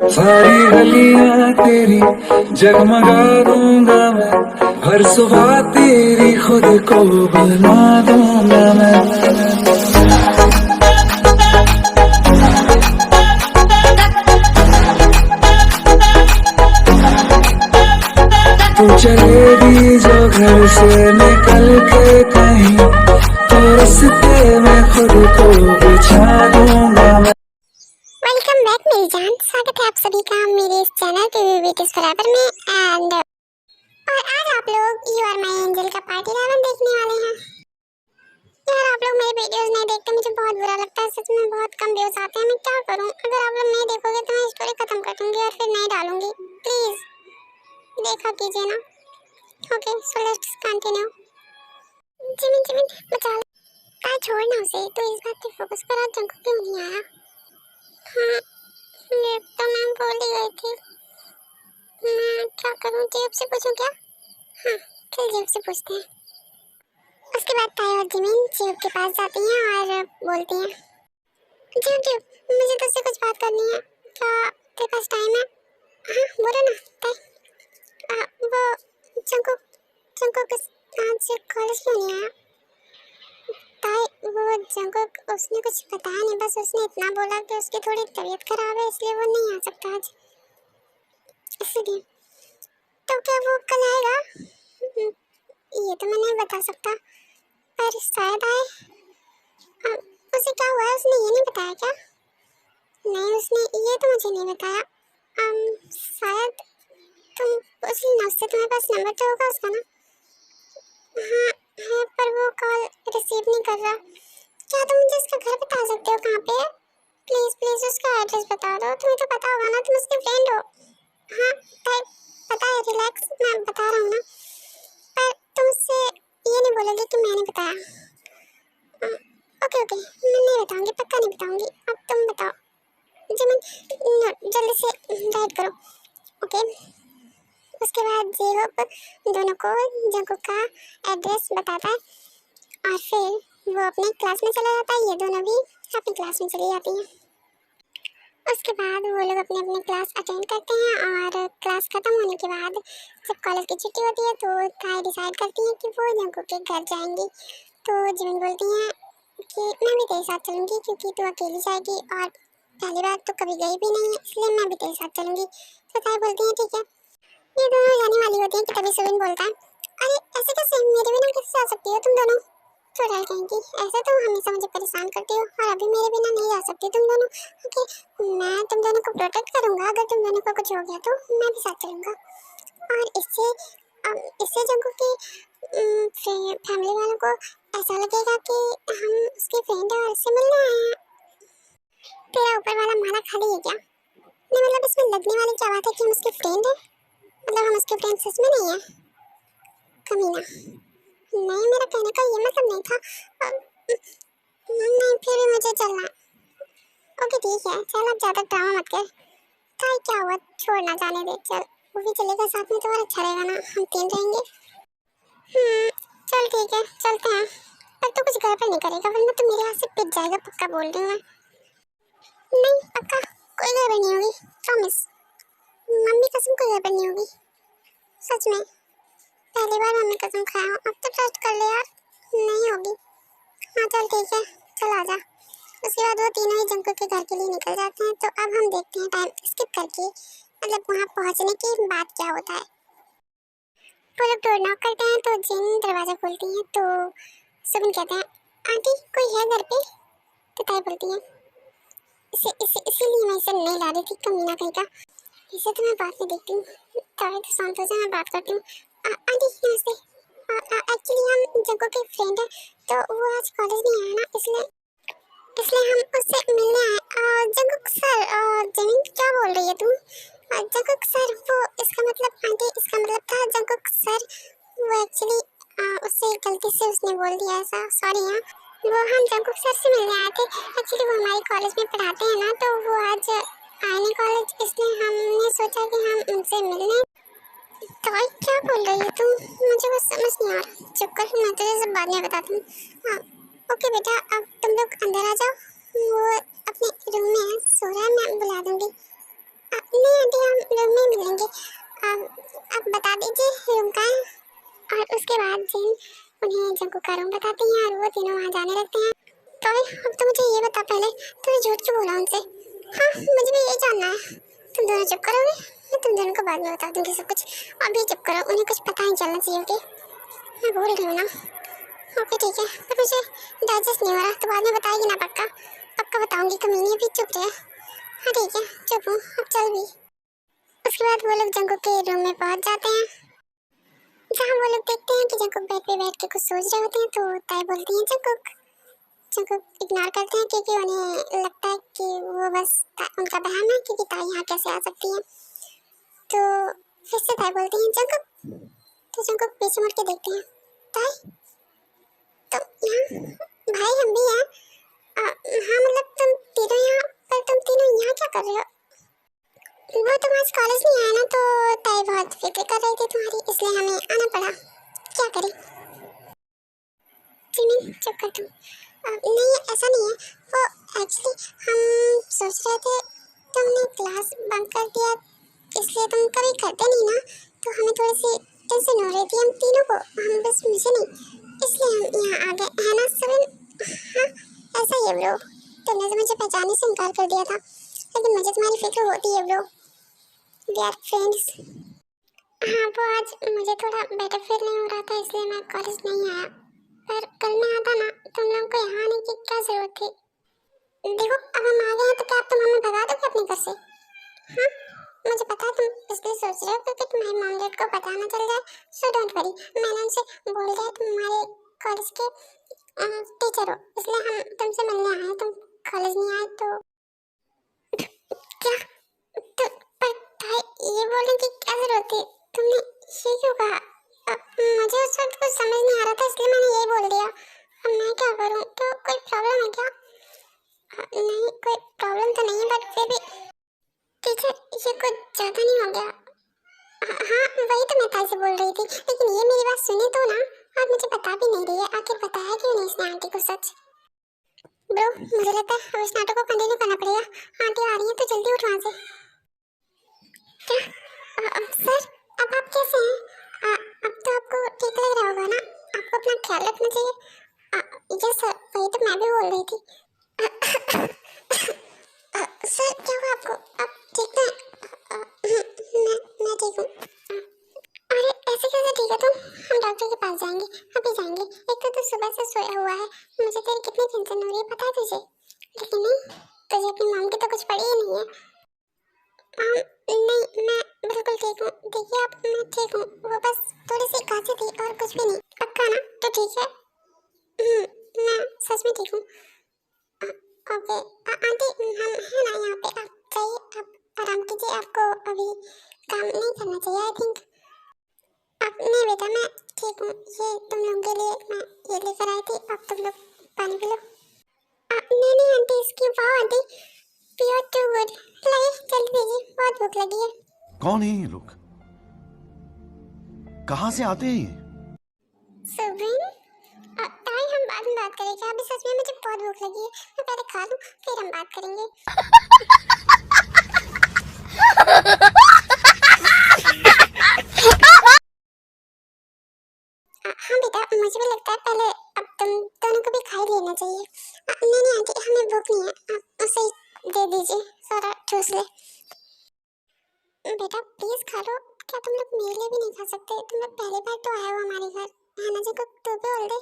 सारी गलियां तेरी जगमगा दूंगा मैं, हर सुबह तेरी खुद को बना दूंगा मैं। तू चलेगी जो घर से निकल के कहीं, तो रास्ते में खुद को बिछा दूंगा मैं। वेलकम बैक मेरी जान, स्वागत है आप सभी का मेरे इस चैनल टीवी फॉरएवर में। एंड और आज आप लोग यू आर माय एंजल का पार्ट 11 देखने वाले हैं। यार आप लोग मेरे वीडियोस नहीं देखते, मुझे बहुत बुरा लगता है, सच में बहुत कम व्यूज आते हैं। मैं क्या करूं, अगर आप लोग नहीं देखोगे तो मैं स्टोरी खत्म कर दूंगी और फिर नहीं डालूंगी। प्लीज देखा कीजिए ना। Okay so let's continue. Jimin Jimin बचा का छोड़ना उसे, तो इस बात पे फोकस कर। आज जंकू क्यों नहीं आया? हाँ ये तो मैं भूल ही गई थी। मैं क्या करूं, जेब से पूछूं क्या? हाँ चल जेब से पूछते हैं। उसके बाद ताई और जिमिन जेब के पास जाती हैं और बोलती हैं, जेब जेब मुझे तुझसे कुछ बात करनी है, क्या तेरे पास टाइम है? हाँ बोलो ना ताई। वो जंकू जंकू किस आज कॉलेज क्यों नहीं आया? ताई वो जंकुक उसने कुछ बताया नहीं, बस उसने इतना बोला कि उसकी थोड़ी तबीयत खराब है इसलिए वो नहीं आ सकता आज, इसलिए। तो क्या वो कल आएगा? ये तो मैं नहीं बता सकता, पर शायद आए। उसे क्या हुआ है, उसने ये नहीं बताया क्या? नहीं उसने ये तो मुझे नहीं बताया। शायद तुम उससे तुम्हारे पास नंबर तो होगा उसका ना? हाँ है, पर वो कॉल रिसीव नहीं कर रहा। क्या तुम मुझे उसका घर बता सकते हो कहाँ पे है? प्लीज प्लीज उसका एड्रेस बता दो, तुम्हें तो पता होगा ना, तुम उसके फ्रेंड हो। हाँ पता है, रिलैक्स, मैं बता रहा हूँ ना। पर तुम उससे ये नहीं बोलोगे कि मैंने बताया? ओके ओके मैं नहीं बताऊंगी, पक्का नहीं बताऊंगी। अब तुम बताओ जिमिन, जल्दी से राइट करो। ओके उसके बाद जेहोप दोनों को जंकुक का एड्रेस बताता है और फिर वो अपने क्लास में चला जाता है। ये दोनों भी अपनी क्लास में चली जाती हैं। उसके बाद वो लोग अपने अपने क्लास अटेंड करते हैं और क्लास खत्म होने के बाद जब कॉलेज की छुट्टी होती है तो ताई डिसाइड करती है कि वो जंकुक के घर जाएंगी। तो जिमिन बोलती हैं कि मैं भी तेरे साथ चलूँगी क्योंकि तू अकेली जाएगी और पहली बार तो कभी गई भी नहीं है, इसलिए मैं भी तेरे साथ चलूँगी। तो ताई बोलती है ठीक है। ये दोनों जाने वाली होती हैं कि तभी सुविन बोलता है, अरे ऐसे कैसे, मेरे बिना कैसे जा सकती हो तुम दोनों? तो रह कहेंगी, ऐसे तुम हमेशा मुझे परेशान करती हो और अभी मेरे बिना नहीं जा सकती तुम दोनों। ओके मैं तुम दोनों को प्रोटेक्ट करूंगा, अगर तुम दोनों को कुछ हो गया तो मैं भी साथ चलूंगा। और इससे जंकुक की फैमिली वालों को ऐसा लगेगा कि हम उसके फ्रेंड हैं और इससे मिलने आए हैं। तेरा ऊपर वाला मारा खाली है क्या? नहीं मतलब इसमें लगने वाली क्या बात है कि हम उसके फ्रेंड हैं? मतलब हम उसके फ्रेंड सच में नहीं है? कमीना, नहीं मेरा कहने का ये मतलब नहीं था। नहीं फिर भी मुझे चलना है। ओके ठीक है चल, अब ज़्यादा ड्रामा मत कर। ताई क्या हुआ, छोड़ना जाने दे, चल वो भी चलेगा साथ में तो और अच्छा रहेगा ना, हम तीन रहेंगे। चल ठीक है चलते हैं, पर तू कुछ गड़बड़ नहीं करेगा वरना तो मेरे हाथ से पिट जाएगा, पक्का बोल रही हूँ मैं। नहीं पक्का कोई गड़बड़ नहीं होगी, प्रॉमिस, मम्मी कसम कोई गड़बड़ नहीं होगी, सच में। पहली बार मम्मी कसम खाया हूँ, अब तो ट्रस्ट कर ले यार, नहीं होगी। हाँ चल ठीक है चल आजा। उसके बाद वो तीनों ही जंकुक के घर के लिए निकल जाते हैं। तो अब हम देखते हैं टाइम स्किप करके, मतलब वहाँ पहुँचने के बाद क्या होता है। वो लोग डोर नॉक करते हैं तो जिन दरवाज़ा खोलती है तो सुबिन कहते हैं, आंटी कोई है घर पे? तो ताई बोलती है, इसीलिए मैं इसे नहीं ला रही थी, कमीना कहीं का। इसे तो मैं बाद में देखती हूँ, ताई तो शांत हो जाए, मैं बात करती हूँ। आंटी नमस्ते, एक्चुअली हम जंकुक के फ्रेंड हैं, तो वो आज कॉलेज नहीं आया ना, इसलिए हम उससे मिलने आए। जंकुक सर, जमीन क्या बोल रही है तुम? जंकुक सर वो इसका मतलब, आंटी इसका मतलब था जंकुक सर, वो एक्चुअली उससे गलती से उसने बोल दिया ऐसा, सॉरी। हाँ वो हम जंकुक सर से मिलने आए थे, एक्चुअली वो हमारे कॉलेज में पढ़ाते हैं ना, तो वो आज आए नहीं कॉलेज, इसलिए हमने सोचा कि हम उनसे मिलने। तो क्या बोल रही है तुम, मुझे कुछ समझ नहीं आ रहा, चुप कर, मैं तुझे सब बाद में बताती हूँ। हाँ ओके बेटा, अब तुम लोग अंदर आ जाओ, वो अपने रूम में है, सो रहा है, मैं बुला दूंगी। नहीं आंटी, हम रूम में मिलेंगे। आप बता दीजिए रूम का है, और उसके बाद जिन उन्हें जंकू का रूम बताते हैं और वो तीनों वहाँ जाने लगते हैं। तो अब तो मुझे ये बता पहले, तूने झूठ क्यों बोला उनसे? हाँ, मुझे भी ये जानना है। तुम दोनों चुप करोगे? मैं तुम दोनों को बाद में बता दूंगी सब कुछ। अभी चुप करो, उन्हें कुछ पता ही चलना चाहिए। ओके, मैं भूल गई हूँ ना। ओके ठीक है, पर मुझे डाइजेस्ट नहीं हो रहा, तो बाद में बताएगी ना? पक्का पक्का बताऊंगी, कमीनी। अभी चुप रहे। हाँ ठीक है, चुप हूँ, अब चल भी। उसके बाद वो लोग जंगुक के रूम में पहुंच जाते हैं, जहाँ वो लोग देखते हैं कि जंगुक बेड पे बैठ के कुछ सोच रहे होते हैं। तो ताई बोलती है जंगुक इग्नोर करते हैं, क्योंकि उन्हें लगता है कि वो बस उनका बहम है, क्योंकि ताई यहाँ कैसे आ सकती है। तो फिर से ताई बोलती है जंगुक। तो जंगुक पीछे मुड़ के देखते हैं, ताई तो यहाँ भाई हम भी हैं। हाँ मतलब तुम तीनों यहाँ, पर तुम तीनों यहाँ क्या कर रहे हो? वो तुम आज कॉलेज नहीं आए ना, तो ताई बहुत फिक्र कर रही थी तुम्हारी, इसलिए हमें आना पड़ा। क्या करें? जिमिन चुप कर तुम। नहीं ऐसा नहीं है, वो एक्चुअली हम सोच रहे थे तुमने क्लास बंक कर दिया, इसलिए तुम कभी करते नहीं ना, तो हमें थोड़ी सी टेंशन हो रही थी हम तीनों को। हम बस मुझे नहीं, इसलिए हम यहाँ आ गए, है ना सबिन? हाँ ऐसा ही है ब्रो, तुमने तो मुझे पहचानने से इनकार कर दिया था, लेकिन मुझे तुम्हारी फिक्र होती है ब्रो। We are friends. हाँ वो आज मुझे थोड़ा बेटर फील नहीं हो रहा था, इसलिए मैं कॉलेज नहीं आया, पर कल मैं आता ना। तुम लोगों को यहाँ आने की क्या जरूरत थी? देखो अब हम आ गए हैं, तो क्या तुम हमें भगा दोगे अपने घर से? हाँ मुझे पता है तुम इसलिए सोच रहे हो क्योंकि तुम्हारी मॉम डैड को पता ना चल जाए, सो डोंट वरी। मैंने उनसे बोल दिया तुम हमारे कॉलेज के टीचर हो, इसलिए हम तुमसे मिलने आए हैं। तुम कॉलेज नहीं आए तो क्या? तो पर भाई ये बोलने की क्या जरूरत थी? तुमने ये क्यों कहा? मुझे उस वक्त कुछ समझ नहीं आ रहा था, इसलिए मैंने ये बोल दिया। अब मैं क्या करूं? तो कोई प्रॉब्लम है क्या? नहीं कोई प्रॉब्लम तो नहीं है, बट फिर भी टीचर ये कुछ ज्यादा नहीं हो गया? हाँ वही तो मैं ताई से बोल रही थी, लेकिन ये मेरी बात सुने तो ना। और मुझे बता भी नहीं रही है, आखिर बताया क्यों नहीं इसने आंटी को सच? ब्रो मुझे लगता है अब इस नाटक को कंटिन्यू करना पड़ेगा। आंटी आ रही है तो जल्दी उठ वहाँ से। क्या? सर अब आप कैसे हैं? अब तो आपको ठीक लग रहा होगा ना? आपको अपना ख्याल रखना चाहिए। यस सर, वही तो मैं भी बोल रही थी। सर क्या हुआ आपको? आप ठीक तो हैं? मैं ठीक हूँ। अरे ऐसे कैसे ठीक है तुम? हम डॉक्टर के पास जाएंगे, अभी जाएंगे। एक तो सुबह से सोया हुआ है, मुझे तेरी कितनी टेंशन हो रही है पता है तुझे? लेकिन नहीं, तुझे अपनी मॉम की तो कुछ पड़ी ही नहीं है। नहीं मैं बिल्कुल ठीक हूँ। देखिए आप, मैं ठीक हूँ, वो बस थोड़ी सी खांसी थी और कुछ भी नहीं। पक्का ना? तो ठीक है। मैं सच में ठीक हूँ। ओके आंटी हम है ना यहाँ पे, आप जाइए, आप आराम कीजिए। आपको अभी काम नहीं करना चाहिए आई थिंक। आप नहीं बेटा मैं ठीक हूँ, ये तुम लोगों के लिए मैं ये लेकर आई थी, अब तुम लोग पानी पी लो। नहीं नहीं आंटी, इसकी वाह आंटी, प्योर टू गुड। लाइए जल्दी दीजिए, बहुत भूख लगी है। कौन है ये लोग? कहाँ से आते हैं ये? सुबिन ताई हम बाद में बात करेंगे, अभी सच में मुझे बहुत भूख लगी है, मैं पहले खा लूं फिर हम बात करेंगे। हाँ बेटा मुझे भी लगता है पहले अब तुम दोनों को भी खा ही लेना चाहिए। नहीं नहीं आंटी हमें भूख नहीं है, आप उसे दे दीजिए, सारा ठूस ले। बेटा प्लीज खा लो। क्या तुम लोग मेरे लिए भी नहीं खा सकते? तुम लोग पहली बार तो आए हो हमारे घर, है ना जंकुक? तू भी बोल दे।